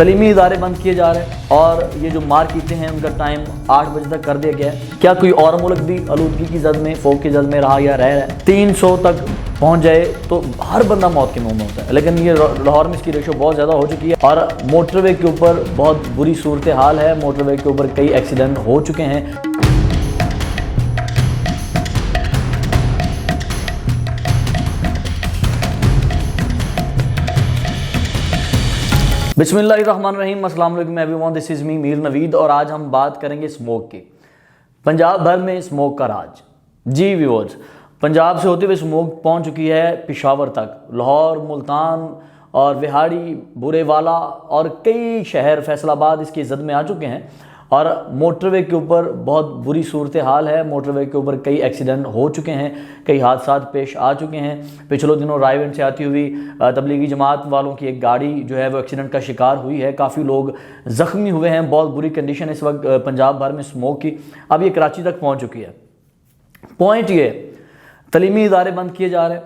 तलीमी इदारे बंद किए जा रहे हैं और ये जो मार्केटें हैं उनका टाइम 8 बजे तक कर दिया गया है। क्या कोई और मुल्क भी आलूदगी की जद में, फोक की जद में रहा या रह रहा है? 300 तक पहुंच जाए तो हर बंदा मौत के मुंह में होता है, लेकिन ये लाहौर में इसकी रेशो बहुत ज़्यादा हो चुकी है और मोटरवे के ऊपर बहुत बुरी सूरत हाल है। मोटरवे के ऊपर कई एक्सीडेंट हो चुके हैं। बिस्मिल्लाहिर्रहमानिर्रहीम, अस्सलाम वालेकुम everyone, this is me Mir Naveed और आज हम बात करेंगे स्मोक की। पंजाब भर में स्मोक का राज। जी व्यूअर्स, पंजाब से होते हुए स्मोक पहुंच चुकी है पेशावर तक। लाहौर, मुल्तान और विहाड़ी, बुरेवाला और कई शहर, फैसलाबाद इसकी ज़द में आ चुके हैं और मोटरवे के ऊपर बहुत बुरी सूरत हाल है। मोटरवे के ऊपर कई एक्सीडेंट हो चुके हैं, कई हादसा पेश आ चुके हैं। पिछले दिनों रायगंज से आती हुई तबलीगी जमात वालों की एक गाड़ी जो है वो एक्सीडेंट का शिकार हुई है। काफ़ी लोग ज़ख्मी हुए हैं। बहुत बुरी कंडीशन है इस वक्त पंजाब भर में स्मोक की। अब ये कराची तक पहुँच चुकी है। पॉइंट ये, तलीमी इदारे बंद किए जा रहे हैं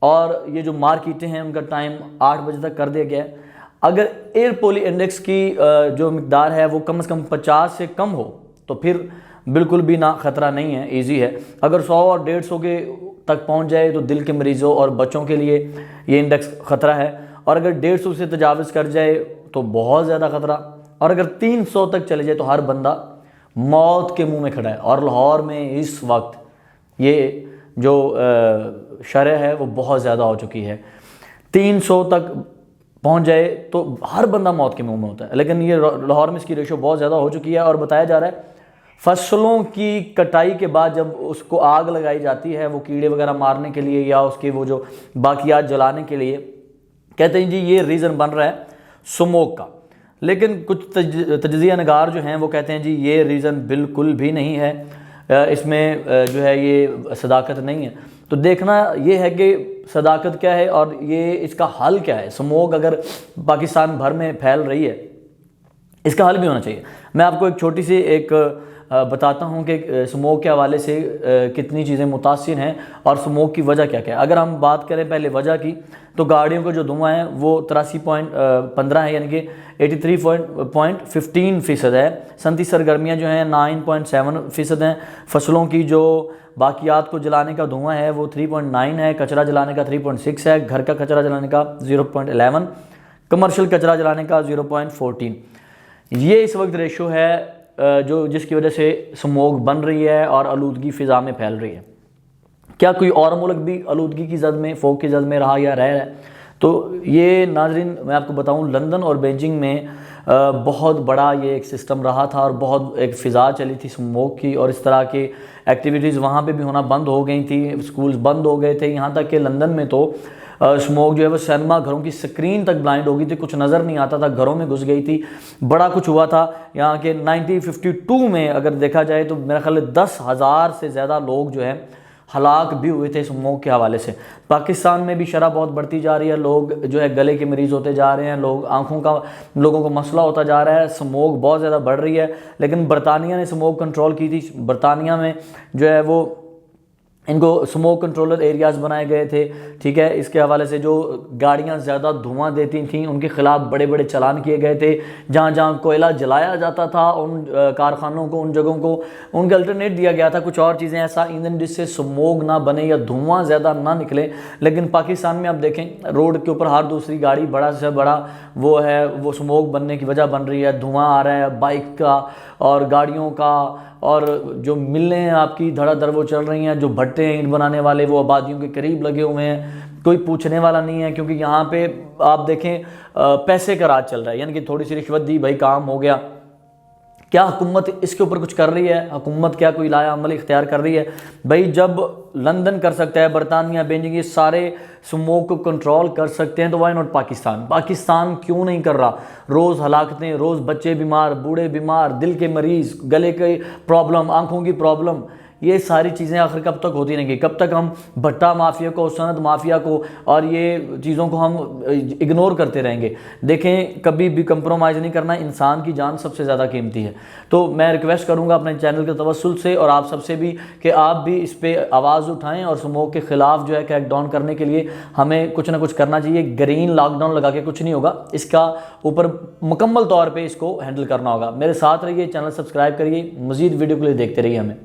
और ये जो मार्केटें हैं उनका टाइम 8 बजे तक कर दिया गया है। अगर एयर पोली इंडेक्स की जो मिकदार है वो कम से कम 50 से कम हो तो फिर बिल्कुल भी ना ख़तरा नहीं है, इजी है। अगर 100 और 150 के तक पहुंच जाए तो दिल के मरीज़ों और बच्चों के लिए ये इंडेक्स ख़तरा है और अगर 150 से तजावज़ कर जाए तो बहुत ज़्यादा ख़तरा, और अगर 300 तक चले जाए तो हर बंदा मौत के मुँह में खड़ा है। और लाहौर में इस वक्त ये जो शरह है वो बहुत ज़्यादा हो चुकी है। 300 तक पहुंच जाए तो हर बंदा मौत के मुंह में होता है, लेकिन ये लाहौर में इसकी रेशो बहुत ज़्यादा हो चुकी है। और बताया जा रहा है फसलों की कटाई के बाद जब उसको आग लगाई जाती है वो कीड़े वगैरह मारने के लिए या उसके वो जो बाकियात जलाने के लिए, कहते हैं जी ये रीज़न बन रहा है स्मोक का। लेकिन कुछ तजज़िया नगार जो हैं वो कहते हैं जी ये रीज़न बिल्कुल भी नहीं है, इसमें जो है ये सदाकत नहीं है। तो देखना ये है कि सदाकत क्या है और ये इसका हल क्या है। स्मोक अगर पाकिस्तान भर में फैल रही है, इसका हल भी होना चाहिए। मैं आपको एक छोटी सी एक बताता हूँ कि स्मोक के हवाले से कितनी चीज़ें मुतासिर हैं और स्मोक की वजह क्या क्या है। अगर हम बात करें पहले वजह की, तो गाड़ियों का जो धुआं है वो 83.15 है, यानी कि 83.15% है। सनती सरगर्मियाँ जो हैं 9.7% हैं। फसलों की जो बाकियात को जलाने का धुआं है वो 3.9 है। कचरा जलाने का 3.6 है। घर का कचरा जलाने का 0.11, कमर्शियल कचरा जलाने का 0.14। ये इस वक्त रेशो है जो जिसकी वजह से स्मोक बन रही है और आलूदगी फ़िज़ा में फैल रही है। क्या कोई और मुल्क भी आलूदगी की जद में, फोक की जद में रहा या रह रहा है? तो ये नाजरीन मैं आपको बताऊं, लंदन और बीजिंग में बहुत बड़ा ये एक सिस्टम रहा था और बहुत एक फ़िज़ा चली थी स्मोक की, और इस तरह की एक्टिविटीज़ वहाँ पे भी होना बंद हो गई थी। स्कूल्स बंद हो गए थे। यहाँ तक कि लंदन में तो स्मोक जो है वो सिनेमा घरों की स्क्रीन तक ब्लाइंड हो गई थी, कुछ नज़र नहीं आता था, घरों में घुस गई थी। बड़ा कुछ हुआ था यहाँ के 1952 में अगर देखा जाए तो मेरा ख्याल है 10,000 से ज़्यादा लोग जो है हलाक भी हुए थे स्मोक के हवाले से। पाकिस्तान में भी शरह बहुत बढ़ती जा रही है, लोग जो है गले के मरीज़ होते जा रहे हैं, लोगों को मसला होता जा रहा है, स्मोक बहुत ज़्यादा बढ़ रही है। लेकिन बरतानिया ने स्मोक कंट्रोल की थी। बरतानिया में जो है वो इनको स्मोक कंट्रोलर एरियाज़ बनाए गए थे, ठीक है। इसके हवाले से जो गाड़ियां ज़्यादा धुआं देती थीं उनके ख़िलाफ़ बड़े बड़े चलान किए गए थे। जहां जहां कोयला जलाया जाता था उन कारखानों को, उन जगहों को उनके अल्टरनेट दिया गया था, कुछ और चीज़ें, ऐसा ईंधन जिससे स्मोक ना बने या धुआं ज़्यादा ना निकले। लेकिन पाकिस्तान में आप देखें रोड के ऊपर हर दूसरी गाड़ी बड़ा से बड़ा वो है, वो स्मोक बनने की वजह बन रही है। धुआं आ रहा है बाइक का और गाड़ियों का, और जो मिलें हैं आपकी धड़ाधड़ वो चल रही हैं। जो भट्टे हैं ईंट बनाने वाले वो आबादियों के करीब लगे हुए हैं, कोई पूछने वाला नहीं है, क्योंकि यहाँ पे आप देखें पैसे का राज चल रहा है, यानी कि थोड़ी सी रिश्वत दी भाई काम हो गया। क्या हुकूमत इसके ऊपर कुछ कर रही है? हुकूमत क्या कोई लाया अमल इख्तियार कर रही है? भाई जब लंदन कर सकता है, बरतानिया, बीजिंग, ये सारे स्मोक को कंट्रोल कर सकते हैं तो वाई नॉट पाकिस्तान? पाकिस्तान क्यों नहीं कर रहा? रोज़ हलाकतें, रोज़ बच्चे बीमार, बूढ़े बीमार, दिल के मरीज़, गले की प्रॉब्लम, आंखों की प्रॉब्लम, ये सारी चीज़ें आखिर कब तक होती रहेंगी? कब तक हम भट्टा माफिया को, सनद माफिया को और ये चीज़ों को हम इग्नोर करते रहेंगे? देखें, कभी भी कंप्रोमाइज़ नहीं करना, इंसान की जान सबसे ज़्यादा कीमती है। तो मैं रिक्वेस्ट करूँगा अपने चैनल के तवस्सुल से और आप सबसे भी कि आप भी इस पर आवाज़ उठाएँ और स्मोक के ख़िलाफ़ जो है क्रैकडाउन करने के लिए हमें कुछ ना कुछ करना चाहिए। ग्रीन लॉकडाउन लगा के कुछ नहीं होगा, इसका ऊपर मुकम्मल तौर पे इसको हैंडल करना होगा। मेरे साथ रहिए, चैनल सब्सक्राइब करिए, मज़ीद वीडियो के लिए देखते रहिए हमें।